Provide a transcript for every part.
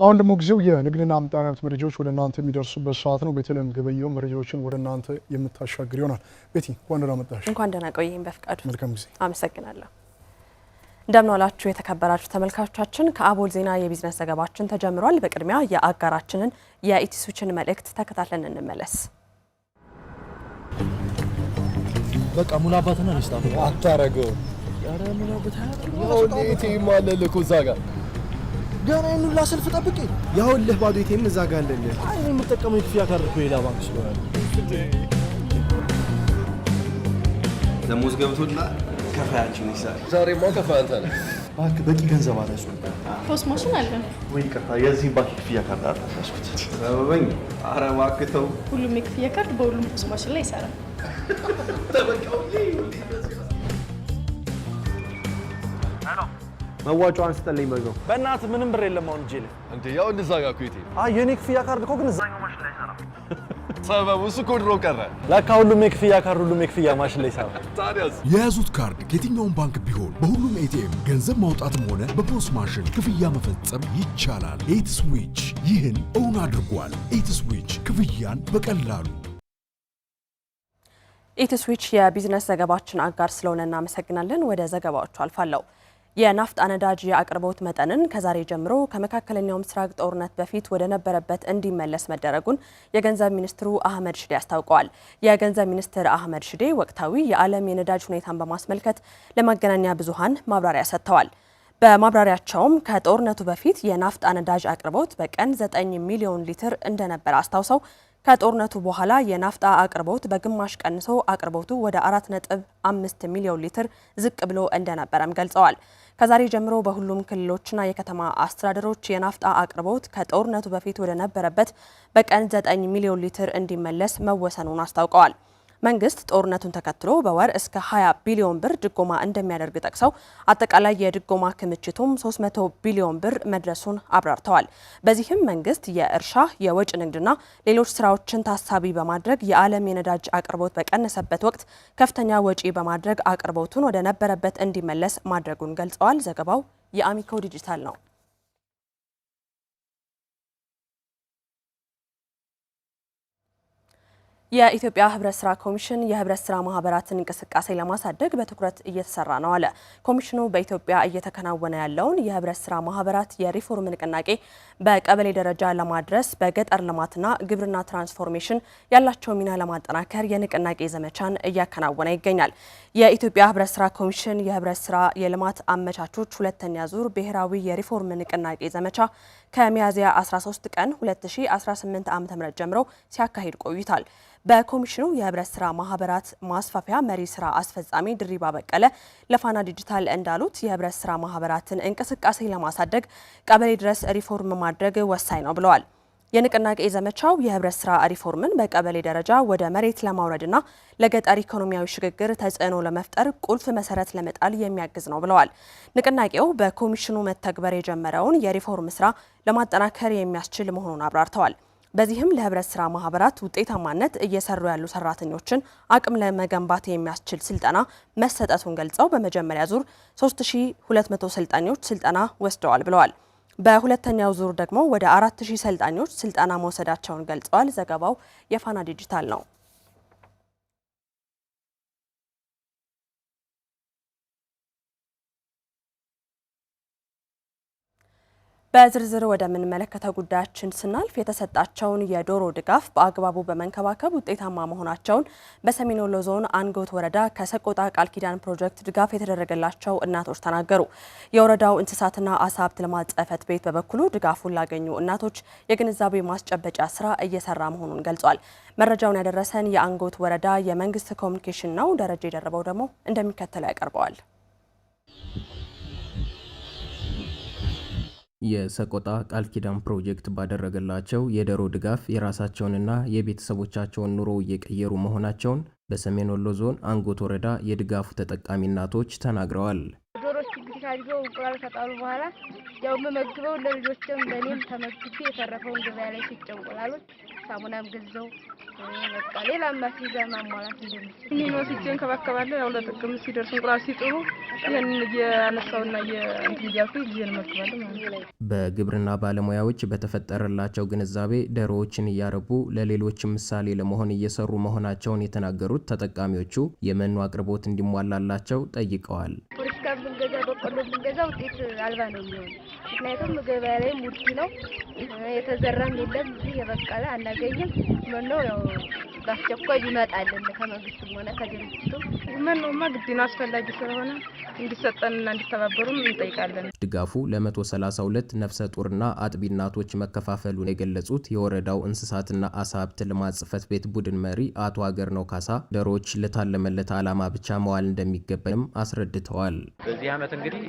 አሁን ደግሞ ጊዜው የንግድና ምጣኔ ሀብት መረጃዎች ወደ እናንተ የሚደርሱበት ሰዓት ነው። ቤተልሔም ገበየሁ መረጃዎችን ወደ እናንተ የምታሻግር ይሆናል። ቤቲ እንኳን ደህና መጣሽ። እንኳን ደህና ቆየኝ በፍቃዱ። መልካም ጊዜ። አመሰግናለሁ። እንደምን ዋላችሁ የተከበራችሁ ተመልካቾቻችን። ከአቦል ዜና የቢዝነስ ዘገባችን ተጀምሯል። በቅድሚያ የአጋራችንን የኢቲሱችን መልእክት ተከታትለን እንመለስ። በቃ ሙላባትና ንስጣ አታረገው ያረ ሙላበት ያው ሌቲ ማለል እኮ እዛ ጋር ገና ይኑላ ሰልፍ ጠብቄ ያውልህ ባዶ ኤቲኤም እዛ ጋር አለልህ። አይ የምጠቀመው የክፍያ ካርድ እኮ ሌላ ባንክ ስለሆነ ደሞዝ ገብቶና ከፋያችን ይሳል። ዛሬማ ከፋ አንተ ነህ። እባክህ በቂ ገንዘብ አላሱ ፖስት ማሽን አለ ወይ? ይቅርታ የዚህ ባንክ ክፍያ ካርድ አላስኩት። ሰበበኝ። ኧረ እባክህ ተው። ሁሉም የክፍያ ካርድ በሁሉም ፖስት ማሽን ላይ ይሰራል። መዋጮ አንስተልኝ በዛው። በእናትህ ምንም ብር የለም አሁን እጄ ላይ። እንዴ ያው እዛ ጋር እኮ ኤቲኤም። አይ የኔ ክፍያ ካርድ እኮ ግን እዛኛው ማሽን ላይ ይሰራል። ሰበቡ እሱ እኮ ድሮ ቀረ። ለካ ሁሉም የክፍያ ካርድ ሁሉም የክፍያ ማሽን ላይ ይሰራል። ታዲያስ የያዙት ካርድ ከየትኛውም ባንክ ቢሆን በሁሉም ኤቲኤም ገንዘብ ማውጣትም ሆነ በፖስ ማሽን ክፍያ መፈጸም ይቻላል። ኢቲስዊች ይህን እውን አድርጓል። ኢቲስዊች ክፍያን በቀላሉ። ኢቲስዊች የቢዝነስ ዘገባችን አጋር ስለሆነ እናመሰግናለን። ወደ ዘገባዎቹ አልፋለሁ። የናፍጣ ነዳጅ የአቅርቦት መጠንን ከዛሬ ጀምሮ ከመካከለኛው ምስራቅ ጦርነት በፊት ወደ ነበረበት እንዲመለስ መደረጉን የገንዘብ ሚኒስትሩ አህመድ ሽዴ አስታውቀዋል። የገንዘብ ሚኒስትር አህመድ ሽዴ ወቅታዊ የዓለም የነዳጅ ሁኔታን በማስመልከት ለመገናኛ ብዙሃን ማብራሪያ ሰጥተዋል። በማብራሪያቸውም ከጦርነቱ በፊት የናፍጣ ነዳጅ አቅርቦት በቀን 9 ሚሊዮን ሊትር እንደነበር አስታውሰው ከጦርነቱ በኋላ የናፍጣ አቅርቦት በግማሽ ቀንሶ አቅርቦቱ ወደ 4.5 ሚሊዮን ሊትር ዝቅ ብሎ እንደነበረም ገልጸዋል። ከዛሬ ጀምሮ በሁሉም ክልሎችና የከተማ አስተዳደሮች የናፍጣ አቅርቦት ከጦርነቱ በፊት ወደ ነበረበት በቀን 9 ሚሊዮን ሊትር እንዲመለስ መወሰኑን አስታውቀዋል። መንግስት ጦርነቱን ተከትሎ በወር እስከ 20 ቢሊዮን ብር ድጎማ እንደሚያደርግ ጠቅሰው አጠቃላይ የድጎማ ክምችቱም 300 ቢሊዮን ብር መድረሱን አብራርተዋል። በዚህም መንግስት የእርሻ የወጭ ንግድና ሌሎች ስራዎችን ታሳቢ በማድረግ የዓለም የነዳጅ አቅርቦት በቀነሰበት ወቅት ከፍተኛ ወጪ በማድረግ አቅርቦቱን ወደ ነበረበት እንዲመለስ ማድረጉን ገልጸዋል። ዘገባው የአሚኮ ዲጂታል ነው። የኢትዮጵያ ህብረት ስራ ኮሚሽን የህብረት ስራ ማህበራትን እንቅስቃሴ ለማሳደግ በትኩረት እየተሰራ ነው አለ። ኮሚሽኑ በኢትዮጵያ እየተከናወነ ያለውን የህብረት ስራ ማህበራት የሪፎርም ንቅናቄ በቀበሌ ደረጃ ለማድረስ በገጠር ልማትና ግብርና ትራንስፎርሜሽን ያላቸው ሚና ለማጠናከር የንቅናቄ ዘመቻን እያከናወነ ይገኛል። የኢትዮጵያ ህብረት ስራ ኮሚሽን የህብረት ስራ የልማት አመቻቾች ሁለተኛ ዙር ብሔራዊ የሪፎርም ንቅናቄ ዘመቻ ከሚያዝያ 13 ቀን 2018 ዓ.ም ጀምሮ ሲያካሂድ ቆይቷል። በኮሚሽኑ የህብረት ስራ ማህበራት ማስፋፊያ መሪ ስራ አስፈጻሚ ድሪባ በቀለ ለፋና ዲጂታል እንዳሉት የህብረት ስራ ማህበራትን እንቅስቃሴ ለማሳደግ ቀበሌ ድረስ ሪፎርም ማድረግ ወሳኝ ነው ብለዋል። የንቅናቄ ዘመቻው የህብረት ስራ ሪፎርምን በቀበሌ ደረጃ ወደ መሬት ለማውረድና ለገጠር ኢኮኖሚያዊ ሽግግር ተጽዕኖ ለመፍጠር ቁልፍ መሰረት ለመጣል የሚያግዝ ነው ብለዋል። ንቅናቄው በኮሚሽኑ መተግበር የጀመረውን የሪፎርም ስራ ለማጠናከር የሚያስችል መሆኑን አብራርተዋል። በዚህም ለህብረት ስራ ማህበራት ውጤታማነት እየሰሩ ያሉ ሰራተኞችን አቅም ለመገንባት የሚያስችል ስልጠና መሰጠቱን ገልጸው በመጀመሪያ ዙር 3200 ሰልጣኞች ስልጠና ወስደዋል ብለዋል። በሁለተኛው ዙር ደግሞ ወደ 4000 ሰልጣኞች ስልጠና መውሰዳቸውን ገልጸዋል። ዘገባው የፋና ዲጂታል ነው። በዝርዝር ወደምንመለከተው ጉዳያችን ስናልፍ የተሰጣቸውን የዶሮ ድጋፍ በአግባቡ በመንከባከብ ውጤታማ መሆናቸውን በሰሜን ወሎ ዞን አንጎት ወረዳ ከሰቆጣ ቃል ኪዳን ፕሮጀክት ድጋፍ የተደረገላቸው እናቶች ተናገሩ። የወረዳው እንስሳትና አሳ ሀብት ልማት ጽሕፈት ቤት በበኩሉ ድጋፉን ላገኙ እናቶች የግንዛቤ ማስጨበጫ ስራ እየሰራ መሆኑን ገልጿል። መረጃውን ያደረሰን የአንጎት ወረዳ የመንግስት ኮሚኒኬሽን ነው። ደረጃ የደረበው ደግሞ እንደሚከተለው ያቀርበዋል። የሰቆጣ ቃል ኪዳን ፕሮጀክት ባደረገላቸው የዶሮ ድጋፍ የራሳቸውንና የቤተሰቦቻቸውን ኑሮ እየቀየሩ መሆናቸውን በሰሜን ወሎ ዞን አንጎት ወረዳ የድጋፉ ተጠቃሚ እናቶች ተናግረዋል። ዶሮች እንግዲህ አድገው እንቁላል ከጣሉ በኋላ ያው መመግበው ለልጆችም ለኔም ተመግቤ የተረፈውን ገበያ ላይ ሽጬ እንቁላሉን ሳሙናም ገዛው በቃ ሌላ ማስይዛ ማሟላት እንደምችል እኔ ወስጄ እንከባከባለሁ። ያው ለጥቅም ሲደርስ እንቁላል ሲጥሉ ይሄንን እያነሳውና እንትን እያልኩ ልጄን እመግባለሁ ማለት ነው። በግብርና ባለሙያዎች በተፈጠረላቸው ግንዛቤ ዶሮዎችን እያረቡ ለሌሎች ምሳሌ ለመሆን እየሰሩ መሆናቸውን የተናገሩት ተጠቃሚዎቹ የመኖ አቅርቦት እንዲሟላላቸው ጠይቀዋል። ፖለቲካ ብንገዛ በቆሎ ብንገዛ ውጤት አልባ ነው የሚሆነው። ምክንያቱም ገበያ ላይ ውድ ነው፣ የተዘራም የለም፣ እዚህ የበቀለ አናገኝም። መኖ ያው በአስቸኳይ ይመጣልን ከመንግስትም ሆነ ከድርጅቱ። መኖማ ግድ ነው፣ አስፈላጊ ስለሆነ እንዲሰጠንና እንዲተባበሩም እንጠይቃለን። ድጋፉ ለ132 ነፍሰ ጡርና አጥቢ እናቶች መከፋፈሉን የገለጹት የወረዳው እንስሳትና አሳ ሀብት ልማት ጽሕፈት ቤት ቡድን መሪ አቶ ሀገርነው ካሳ ዶሮዎች ለታለመለት ዓላማ ብቻ መዋል እንደሚገባም አስረድተዋል። በዚህ ዓመት እንግዲህ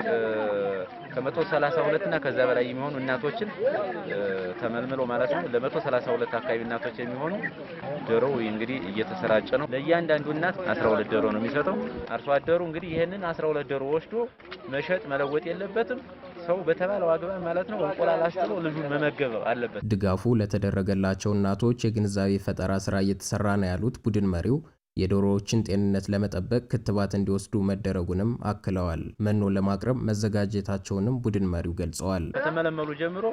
ከ132 እና ከዛ በላይ የሚሆኑ እናቶችን ተመልምሎ ማለት ነው ለ132 አካባቢ እናቶች የሚሆኑ ዶሮ እንግዲህ እየተሰራጨ ነው። ለእያንዳንዱ እናት 12 ዶሮ ነው የሚሰጠው። አርሶ አደሩ እንግዲህ ይሄንን 12 ዶሮ ወስዶ መሸጥ መለወጥ የለበትም። ሰው በተባለው አግባብ ማለት ነው እንቁላል አስጥሎ ልጁን መመገብ አለበት። ድጋፉ ለተደረገላቸው እናቶች የግንዛቤ ፈጠራ ስራ እየተሰራ ነው ያሉት ቡድን መሪው የዶሮዎችን ጤንነት ለመጠበቅ ክትባት እንዲወስዱ መደረጉንም አክለዋል። መኖ ለማቅረብ መዘጋጀታቸውንም ቡድን መሪው ገልጸዋል። ከተመለመሉ ጀምሮ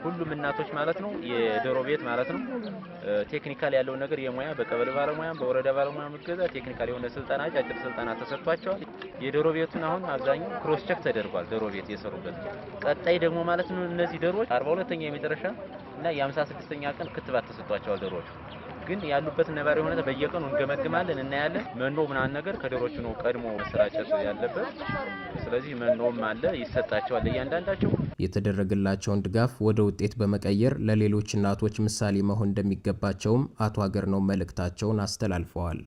ሁሉም እናቶች ማለት ነው የዶሮ ቤት ማለት ነው ቴክኒካል ያለው ነገር የሙያ በቀበሌ ባለሙያም በወረዳ ባለሙያ ምገዛ ቴክኒካል የሆነ ስልጠና አጭር ስልጠና ተሰጥቷቸዋል። የዶሮ ቤቱን አሁን አብዛኛው ክሮስ ቼክ ተደርጓል። ዶሮ ቤት የሰሩበት ቀጣይ ደግሞ ማለት ነው እነዚህ ዶሮዎች 42ኛ የመጨረሻ እና የ56ኛ ቀን ክትባት ተሰጥቷቸዋል። ዶሮዎች ግን ያሉበት ነባራዊ ሁኔታ በየቀኑ እንገመግማለን፣ እናያለን። መኖ ምናምን ነገር ከዶሮቹ ነው ቀድሞ መሰራጨት ያለበት። ስለዚህ መኖም አለ ይሰጣቸዋል እያንዳንዳቸው። የተደረገላቸውን ድጋፍ ወደ ውጤት በመቀየር ለሌሎች እናቶች ምሳሌ መሆን እንደሚገባቸውም አቶ ሀገርነው መልእክታቸውን አስተላልፈዋል።